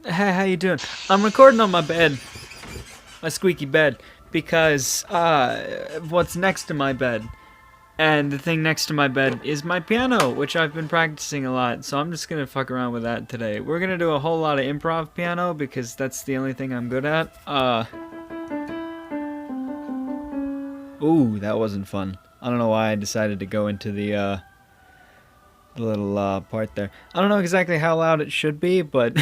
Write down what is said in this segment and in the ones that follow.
Hey, how you doing? I'm recording on my bed, my squeaky bed, because what's next to my bed, and the thing next to my bed is my piano, which I've been practicing a lot. So I'm just gonna fuck around with that today. We're gonna do a whole lot of improv piano because that's the only thing I'm good at. Ooh, that wasn't fun. I don't know why I decided to go into the little part there. I don't know exactly how loud it should be, but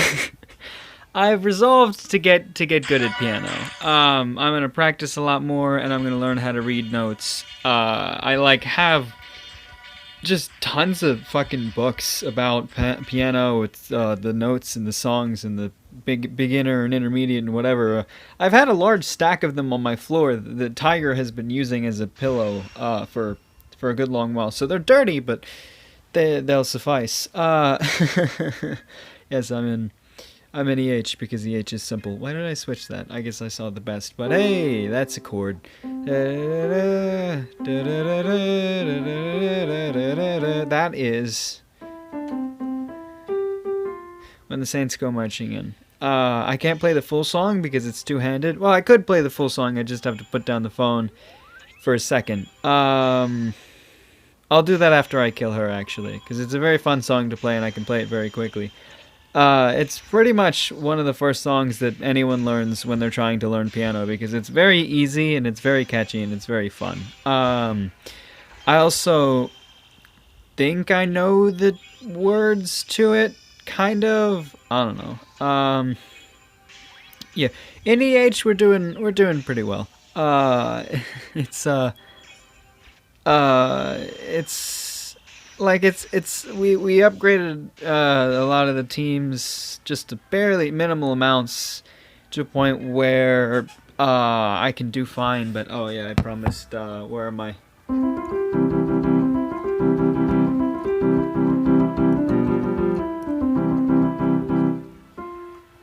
I've resolved to get good at piano. I'm gonna practice a lot more, and I'm gonna learn how to read notes. I like have just tons of fucking books about piano with the notes and the songs and the beginner and intermediate and whatever. I've had a large stack of them on my floor that Tiger has been using as a pillow for a good long while. So they're dirty, but they'll suffice. Yes, I'm in EH because EH is simple. Why did I switch that? I guess I saw the best. But hey, that's a chord. That is when the Saints go marching in. I can't play the full song because it's two-handed. Well, I could play the full song. I just have to put down the phone for a second. I'll do that after I kill her, actually, because it's a very fun song to play and I can play it very quickly. It's pretty much one of the first songs that anyone learns when they're trying to learn piano because it's very easy and it's very catchy and it's very fun. I also think I know the words to it, kind of. I don't know. Yeah, in EH we're doing pretty well. It's it's like we upgraded a lot of the teams just to barely minimal amounts to a point where I can do fine. But oh yeah, I promised. Where am I?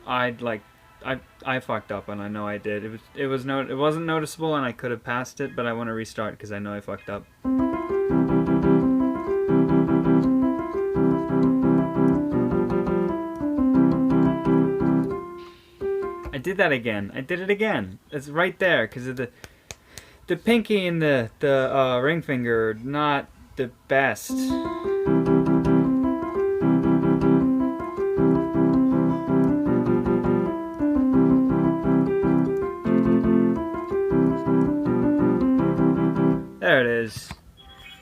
I'd like. I fucked up and I know I did. It wasn't noticeable and I could have passed it, but I want to restart because I know I fucked up. I did that again. I did it again. It's right there because of the pinky and the ring finger are not the best. There it is.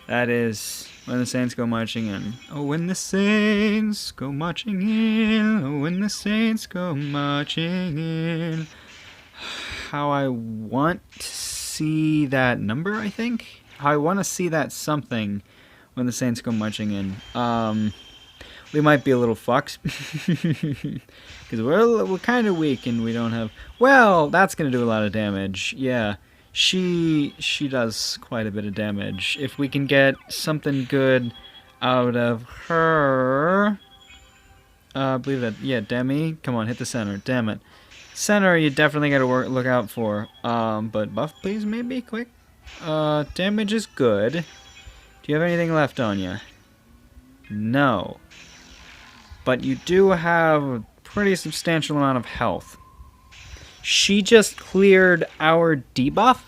That is when the Saints go marching in. Oh, when the Saints go marching in. Oh, when the Saints go marching in. How I want to see that number, I think. How I want to see that something when the Saints go marching in. We might be a little fucked because we're kind of weak and we don't have. Well, that's gonna do a lot of damage. Yeah, she does quite a bit of damage. If we can get something good out of her, I believe that. Yeah, Demi, come on, hit the center. Damn it, center. You definitely gotta look out for. But buff, please, maybe quick. Damage is good. Do you have anything left on you? No. But you do have a pretty substantial amount of health. She just cleared our debuff,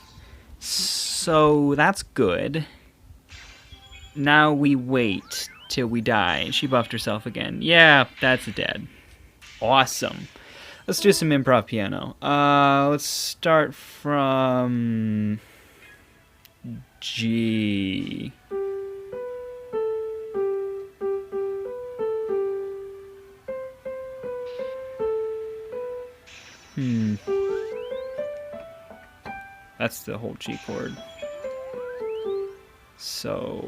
so that's good. Now we wait till we die. She buffed herself again. Yeah, that's dead. Awesome. Let's do some improv piano. Let's start from G. That's the whole G chord. So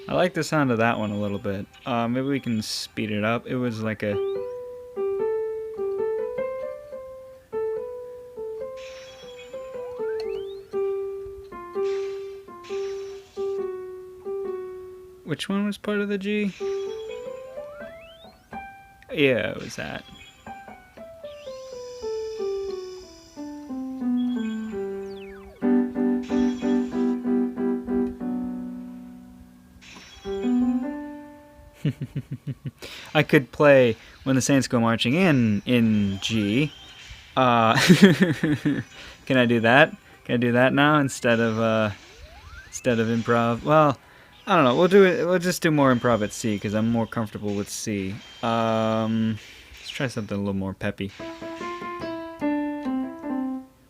I like the sound of that one a little bit. Maybe we can speed it up. It was like a... Which one was part of the G? Yeah, it was that. I could play When the Saints Go Marching in G. Can I do that? Can I do that now instead of improv? Well, I don't know. We'll do it. We'll just do more improv at C because I'm more comfortable with C. Let's try something a little more peppy.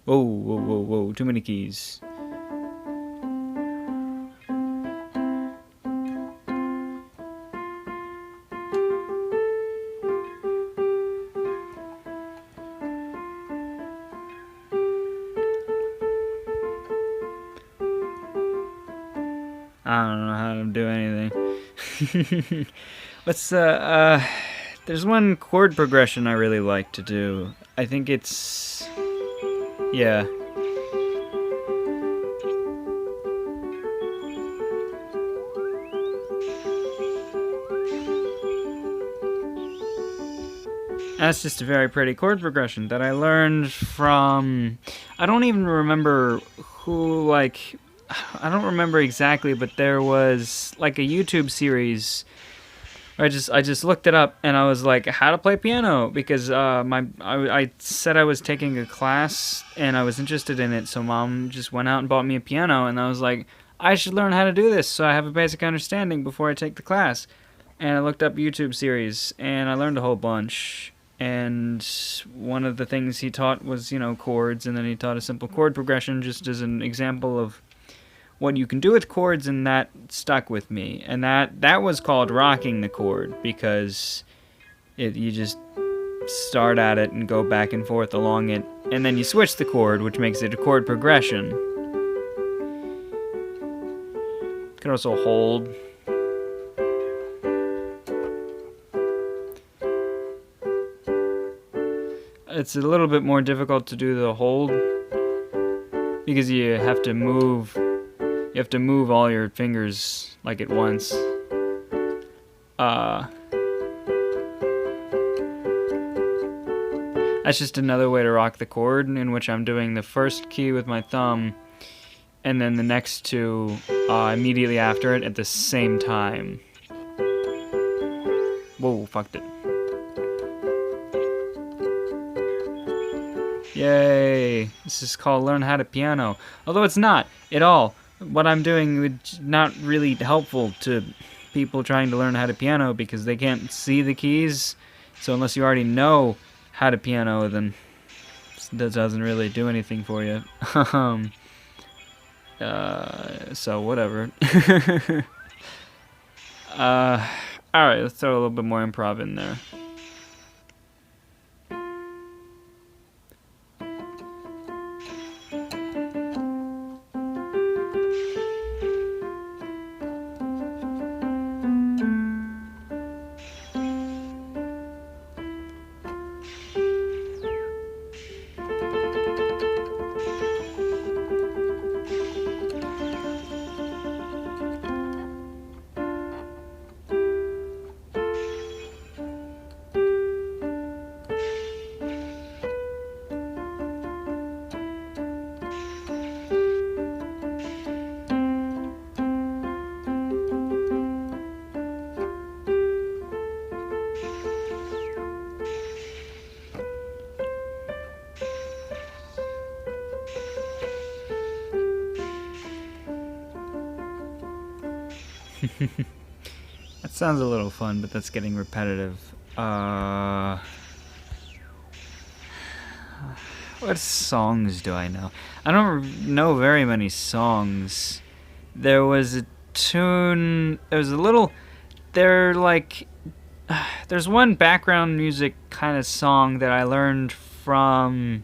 Whoa, whoa, whoa, whoa! Too many keys. I don't know how to do anything. What's there's one chord progression I really like to do. I think it's... yeah. That's just a very pretty chord progression that I learned from... I don't even remember who, like... I don't remember exactly, but there was like a YouTube series where I just looked it up and I was like, how to play piano, because I said I was taking a class and I was interested in it, so Mom just went out and bought me a piano, and I was like, I should learn how to do this so I have a basic understanding before I take the class. And I looked up YouTube series and I learned a whole bunch. And one of the things he taught was, you know, chords, and then he taught a simple chord progression just as an example of what you can do with chords, and that stuck with me. And that was called rocking the chord, because you just start at it and go back and forth along it, and then you switch the chord, which makes it a chord progression. You can also hold. It's a little bit more difficult to do the hold because you have to move all your fingers like at once. That's just another way to rock the chord, in which I'm doing the first key with my thumb and then the next two immediately after it at the same time. Whoa, fucked it. Yay! This is called Learn How to Piano. Although it's not at all. What I'm doing is not really helpful to people trying to learn how to piano because they can't see the keys. So unless you already know how to piano, then that doesn't really do anything for you. So whatever. Alright, let's throw a little bit more improv in there. That sounds a little fun, but that's getting repetitive. What songs do I know? I don't know very many songs. There was a tune, there's one background music kind of song that I learned from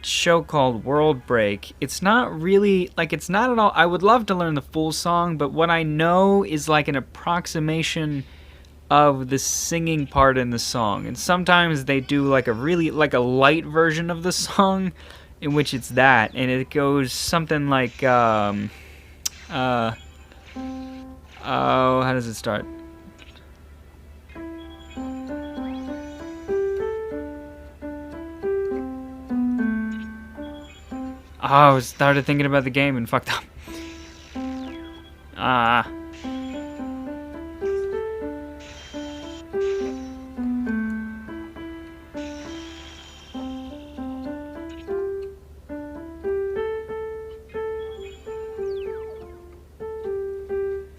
show called World Break. It's not really, like, it's not at all. I would love to learn the full song, but what I know is like an approximation of the singing part in the song. And sometimes they do like a really, like a light version of the song in which it's that. And it goes something like, oh, how does it start? Oh, I started thinking about the game and fucked up. Ah.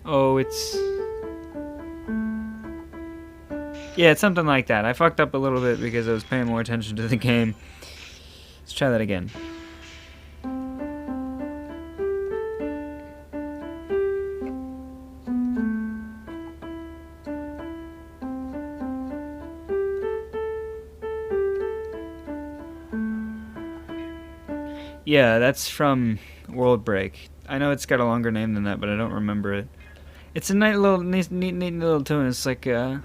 Oh, it's... yeah, it's something like that. I fucked up a little bit because I was paying more attention to the game. Let's try that again. Yeah, that's from World Break. I know it's got a longer name than that, but I don't remember it. It's a neat little tune. It's like no,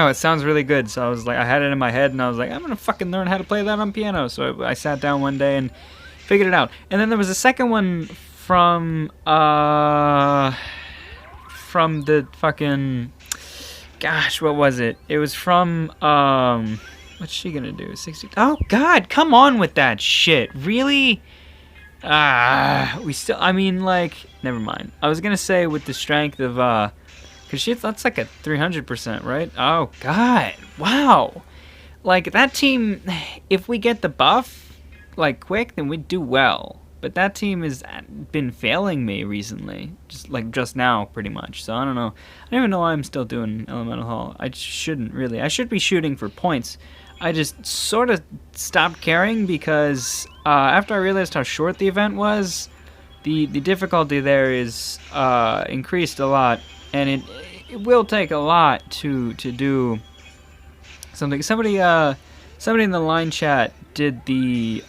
it sounds really good. So I was like, I had it in my head, and I was like, I'm gonna fucking learn how to play that on piano. So I sat down one day and figured it out. And then there was a second one from the fucking, gosh, what was it? It was from what's she gonna do? 60. Oh God, come on with that shit. Really? We still. I mean, like, never mind. I was gonna say with the strength of cause that's like a 300%, right? Oh God, wow. Like that team, if we get the buff like quick, then we'd do well. But that team has been failing me recently, just now, pretty much. So I don't know. I don't even know why I'm still doing Elemental Hall. I shouldn't really. I should be shooting for points. I just sort of stopped caring because after I realized how short the event was, the difficulty there is increased a lot, and it will take a lot to do something. Somebody in the line chat did the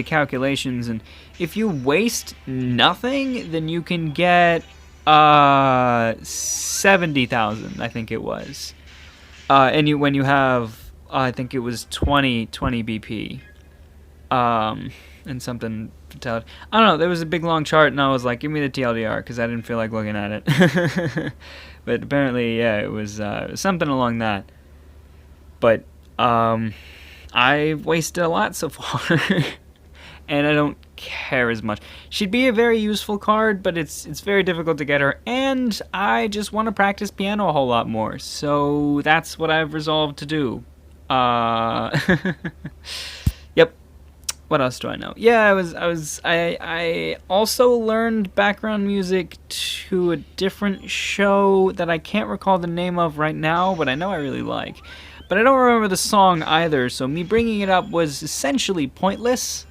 calculations, and if you waste nothing, then you can get 70,000, I think it was. And when you have, I think it was 20 BP, and something fatality. I don't know. There was a big long chart, and I was like, "Give me the TLDR," because I didn't feel like looking at it. But apparently, yeah, it was something along that. But I've wasted a lot so far, and I don't care as much. She'd be a very useful card, but it's very difficult to get her, and I just want to practice piano a whole lot more. So that's what I've resolved to do. Yep. What else do I know? Yeah, I also learned background music to a different show that I can't recall the name of right now, but I know I really like. But I don't remember the song either, so me bringing it up was essentially pointless.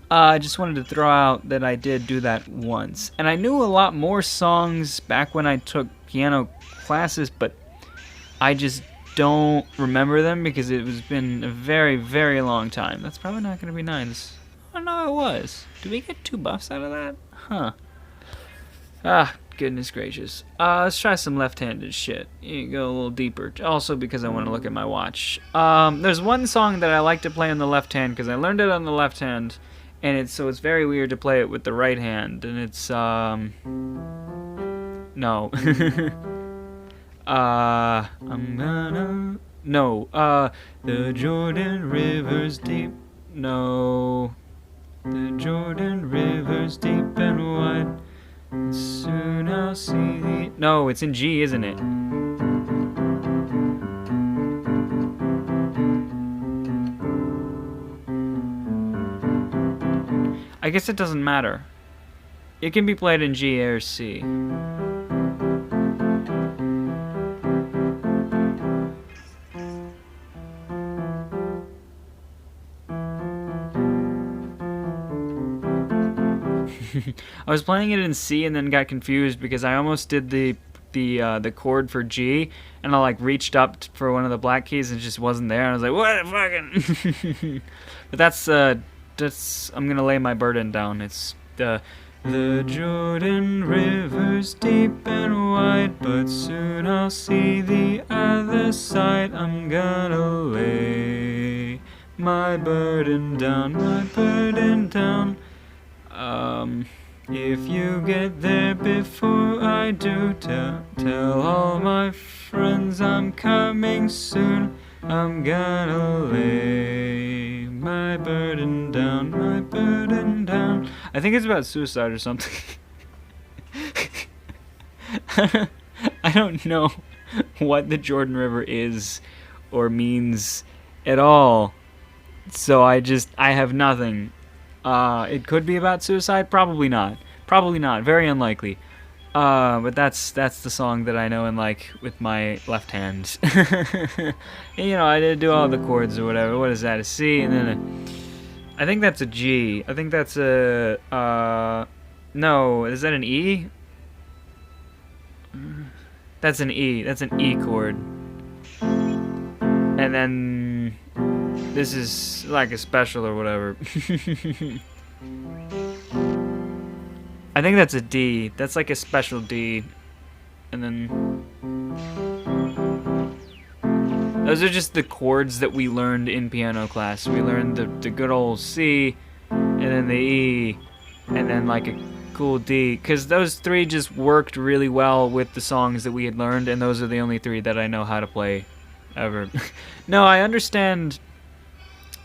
I just wanted to throw out that I did do that once. And I knew a lot more songs back when I took piano classes, but I just don't remember them because it was been a very, very long time. That's probably not going to be nice. Oh, no, it was. Did we get 2 buffs out of that? Huh. Ah, goodness gracious. Let's try some left-handed shit. You go a little deeper. Also because I want to look at my watch. There's one song that I like to play on the left hand because I learned it on the left hand, and it's very weird to play it with the right hand, and it's no. I'm gonna no. The Jordan River's deep. No. The Jordan River's deep and wide. Soon I'll see the... No, it's in G, isn't it? I guess it doesn't matter. It can be played in G or C. I was playing it in C and then got confused because I almost did the chord for G, and I like reached up for one of the black keys and it just wasn't there. And I was like, what fucking? But that's I'm gonna lay my burden down. It's the Jordan River's deep and wide, but soon I'll see the other side. I'm gonna lay my burden down, my burden down. If you get there before I do, tell all my friends I'm coming soon. I'm gonna lay my burden down, my burden down. I think it's about suicide or something. I don't know what the Jordan River is or means at all. So I have nothing. It could be about suicide, probably not. Probably not, very unlikely. But that's the song that I know and like with my left hand. And, you know, I did do all the chords or whatever. What is that? A C and then I think that's a G. I think that's a no, is that an E? That's an E. That's an E chord. And then this is like a special or whatever. I think that's a D. That's like a special D. And then those are just the chords that we learned in piano class. We learned the good old C, and then the E, and then like a cool D. Because those three just worked really well with the songs that we had learned, and those are the only three that I know how to play ever. No, I understand.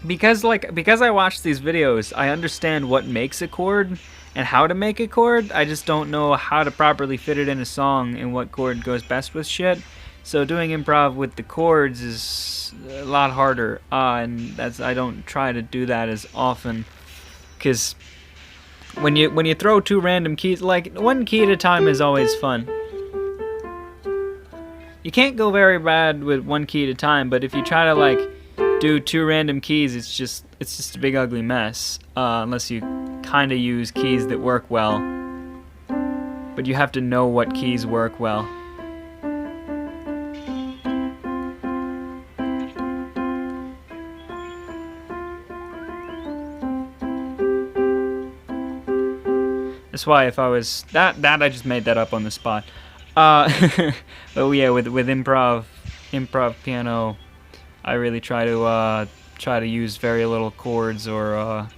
Because I watch these videos, I understand what makes a chord and how to make a chord. I just don't know how to properly fit it in a song and what chord goes best with shit. So doing improv with the chords is a lot harder, and I don't try to do that as often. Because when you throw two random keys, like one key at a time is always fun. You can't go very bad with one key at a time, but if you try to like do two random keys, it's just a big ugly mess, unless you kind of use keys that work well. But you have to know what keys work well. That's why if I was that I just made that up on the spot. But yeah, with improv piano, I really try to use very little chords or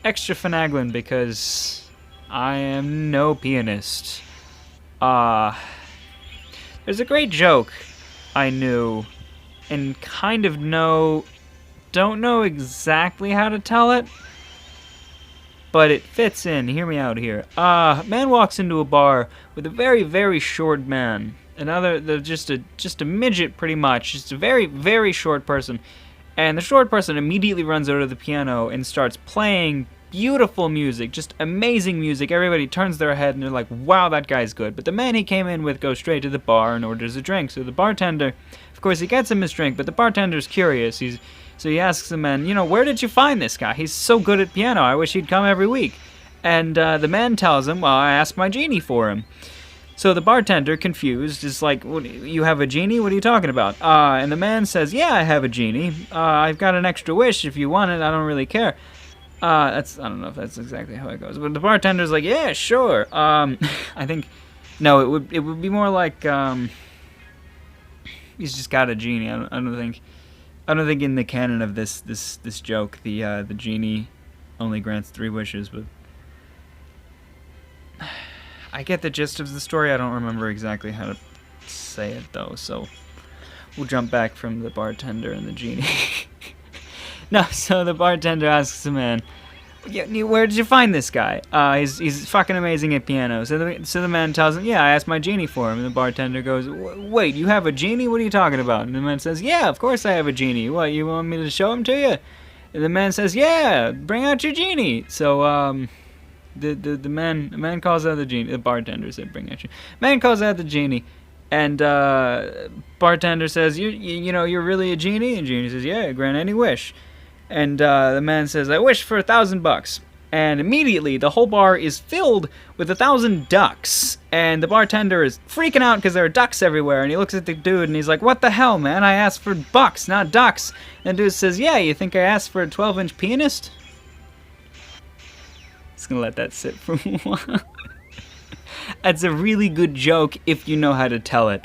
extra finagling because I am no pianist. There's a great joke I knew and kind of don't know exactly how to tell it, but it fits in. Hear me out here. A man walks into a bar with a very, very short man. Just a midget, pretty much. Just a very, very short person. And the short person immediately runs over to the piano and starts playing beautiful music, just amazing music. Everybody turns their head and they're like, wow, that guy's good. But the man he came in with goes straight to the bar and orders a drink. So the bartender, of course, he gets him his drink, but the bartender's curious. So he asks the man, where did you find this guy? He's so good at piano. I wish he'd come every week. And the man tells him, well, I asked my genie for him. So the bartender, confused, is like, you have a genie? What are you talking about? And the man says, yeah, I have a genie. I've got an extra wish if you want it. I don't really care. I don't know if that's exactly how it goes. But the bartender's like, yeah, sure. I think, no, it would be more like, he's just got a genie. I don't think in the canon of this joke, the genie only grants 3 wishes, but I get the gist of the story. I don't remember exactly how to say it, though, so we'll jump back from the bartender and the genie. No, so the bartender asks the man, where did you find this guy? He's fucking amazing at piano. So the man tells him, yeah, I asked my genie for him. And the bartender goes, wait, you have a genie? What are you talking about? And the man says, yeah, of course I have a genie. What, you want me to show him to you? And the man says, yeah, bring out your genie. So, the man calls out the genie. The bartender said, "Bring out your." Man calls out the genie, and bartender says, "You're really a genie?" And genie says, "Yeah, grant any wish." And the man says, "I wish for $1,000." And immediately, the whole bar is filled with 1,000 ducks. And the bartender is freaking out because there are ducks everywhere. And he looks at the dude and he's like, what the hell, man? I asked for bucks, not ducks. And the dude says, yeah, you think I asked for a 12-inch pianist? Just gonna let that sit for a while. It's a really good joke if you know how to tell it.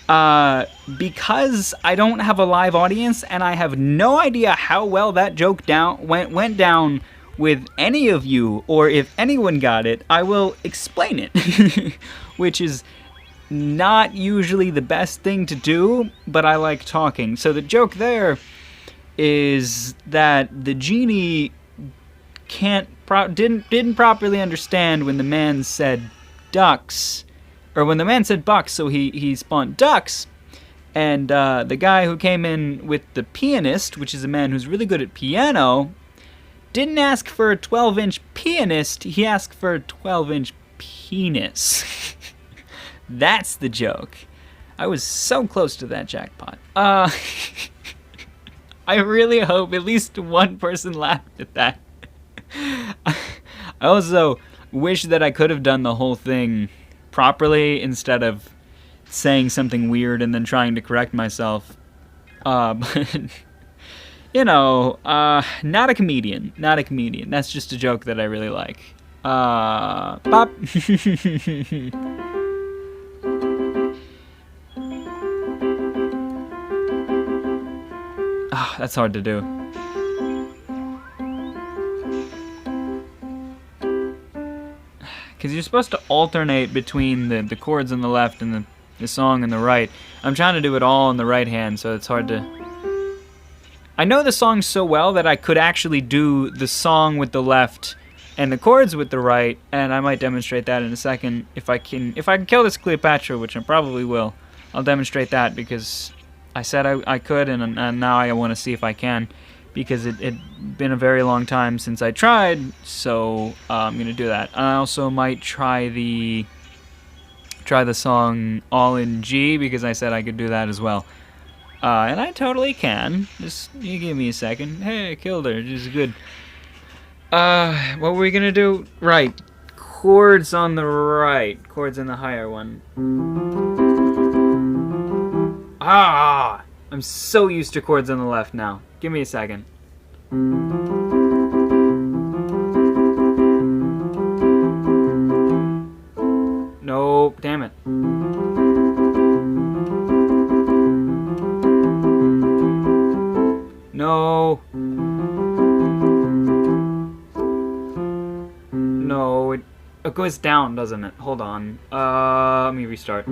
Because I don't have a live audience and I have no idea how well that joke went down with any of you, or if anyone got it, I will explain it, which is not usually the best thing to do, but I like talking. So the joke there is that the genie didn't properly understand when the man said ducks, or when the man said bucks, so he spawned ducks, and the guy who came in with the pianist, which is a man who's really good at piano, didn't ask for a 12-inch pianist, he asked for a 12-inch penis. That's the joke. I was so close to that jackpot. I really hope at least one person laughed at that. I also wish that I could have done the whole thing properly instead of saying something weird and then trying to correct myself. But you know, not a comedian. Not a comedian. That's just a joke that I really like. Pop. Oh, that's hard to do. Because you're supposed to alternate between the chords on the left and the song on the right. I'm trying to do it all on the right hand, so it's hard to... I know the song so well that I could actually do the song with the left and the chords with the right, and I might demonstrate that in a second. If I can kill this Cleopatra, which I probably will, I'll demonstrate that because I said I could, and now I want to see if I can, because it'd been a very long time since I tried, so I'm gonna do that. I also might try the song all in G, because I said I could do that as well. And I totally can. Just, you give me a second. Hey, I killed her. This is good. What were we gonna do? Right. Chords on the right. Chords in the higher one. Ah! I'm so used to chords on the left now. Give me a second. No, damn it. No. No, it goes down, doesn't it? Hold on. Let me restart.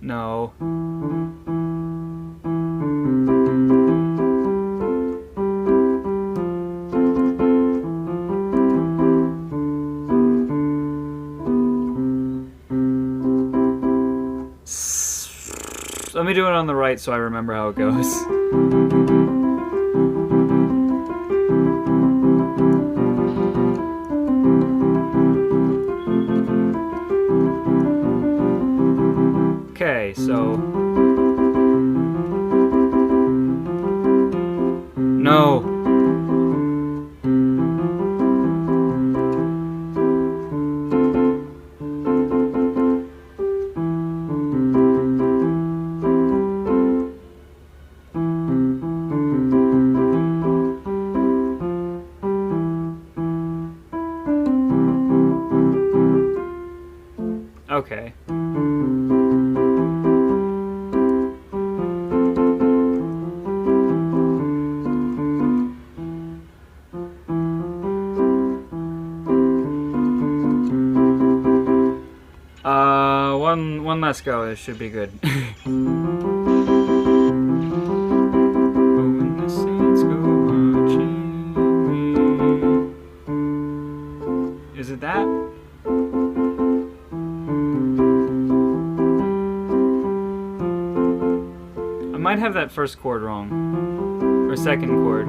No. Let me do it on the right so I remember how it goes. Okay, so... No. Okay. One last go. It should be good. When the saints go marching in. Is it that? I might have that first chord wrong, or second chord.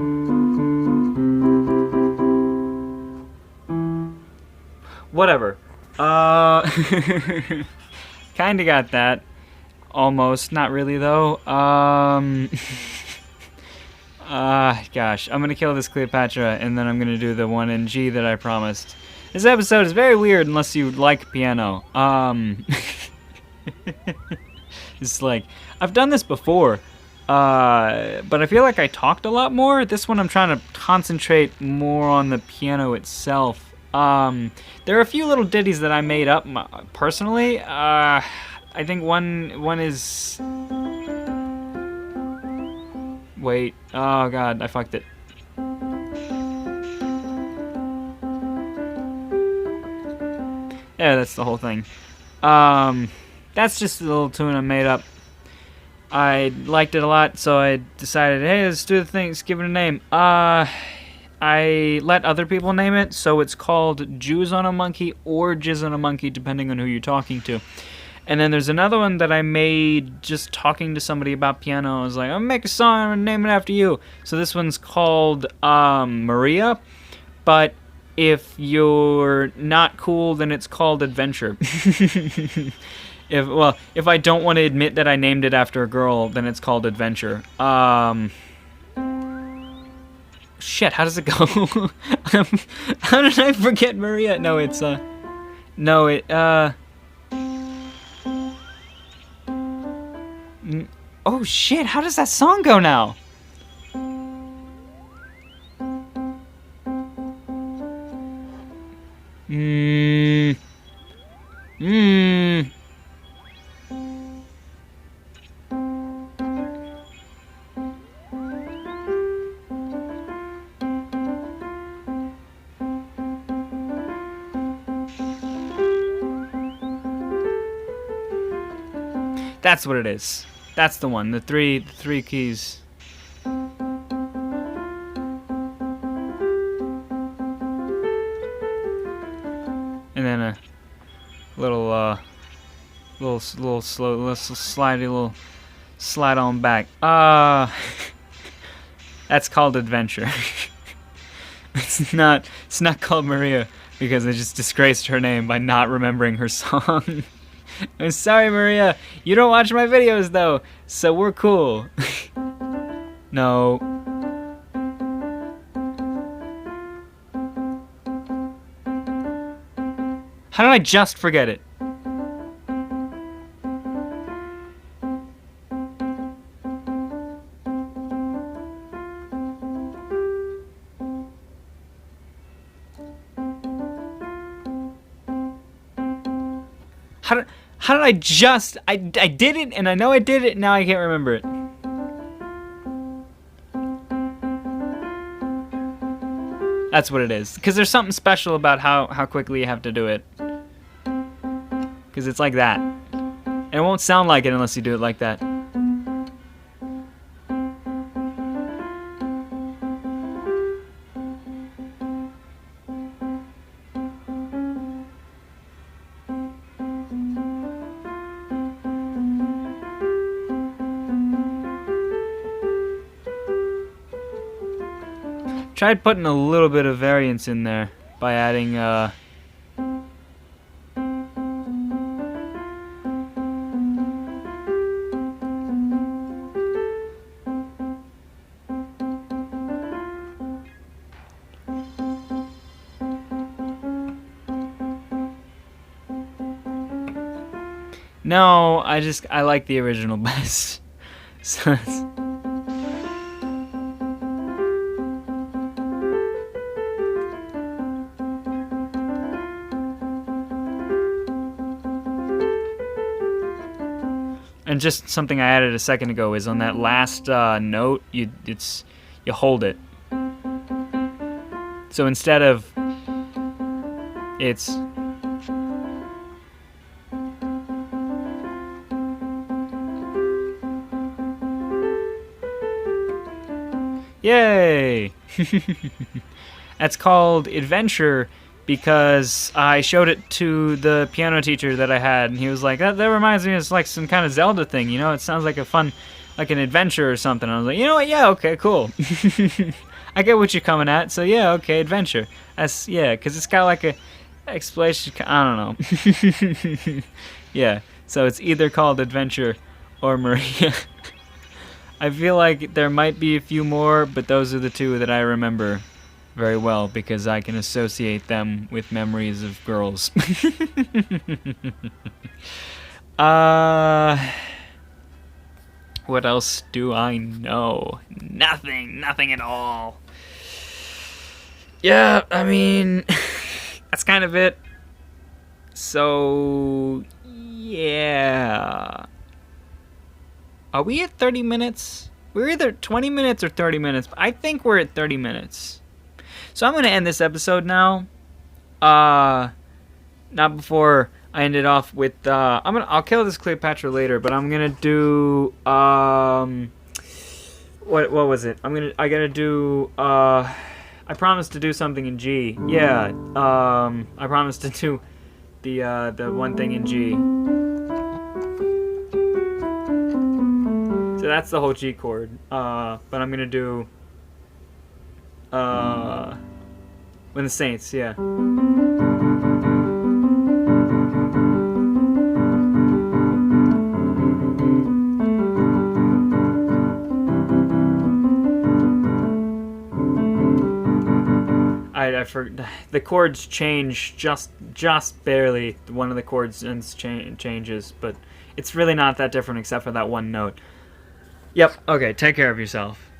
Whatever. Kinda got that. Almost. Not really, though. Gosh. I'm gonna kill this Cleopatra, and then I'm gonna do the one in G that I promised. This episode is very weird unless you like piano. It's like, I've done this before, but I feel like I talked a lot more. This one I'm trying to concentrate more on the piano itself. There are a few little ditties that I made up personally. I think one is... Wait. Oh god, I fucked it. Yeah, that's the whole thing. That's just a little tune I made up. I liked it a lot, so I decided, hey, let's do the thing, let's give it a name. I let other people name it, so it's called Jews on a Monkey or Jizz on a Monkey, depending on who you're talking to. And then there's another one that I made just talking to somebody about piano. I was like, I'm gonna make a song, I'm gonna name it after you. So this one's called Maria, but if you're not cool, then it's called Adventure. If I don't want to admit that I named it after a girl, then it's called Adventure. Shit, how does it go? How did I forget Maria? No, it's, oh shit, how does that song go now? That's what it is. That's the one. The three keys. And then a little slide on back. That's called Adventure. It's not called Maria because I just disgraced her name by not remembering her song. I'm sorry, Maria. You don't watch my videos, though, so we're cool. No. How did I just forget it? How did I just... I did it, and I know I did it, and now I can't remember it. That's what it is. Because there's something special about how quickly you have to do it. Because it's like that. And it won't sound like it unless you do it like that. Tried putting a little bit of variance in there by adding No, I like the original best. So it's... And just something I added a second ago is on that last note, you hold it. So instead of it's yay! That's called Adventure because I showed it to the piano teacher that I had, and he was like, that reminds me of like some kind of Zelda thing, you know? It sounds like a fun, like an adventure or something. I was like, you know what? Yeah, okay, cool. I get what you're coming at. So yeah, okay, adventure. That's yeah, because it's got like a explanation. I don't know. Yeah, so it's either called adventure or Maria. I feel like there might be a few more, but those are the two that I remember very well because I can associate them with memories of girls. What else do I know? Nothing at all. Yeah, I mean, that's kind of it. So, yeah. Are we at 30 minutes? We're either 20 minutes or 30 minutes. But I think we're at 30 minutes. So I'm going to end this episode now. Not before I end it off with I'll kill this Cleopatra later, but I'm going to do what was it? I got to do I promised to do something in G. Yeah. I promised to do the one thing in G. So that's the whole G chord. But I'm gonna do When the Saints, yeah. I forgot the chords change just barely. One of the chords changes, but it's really not that different except for that one note. Yep. Okay. Take care of yourself.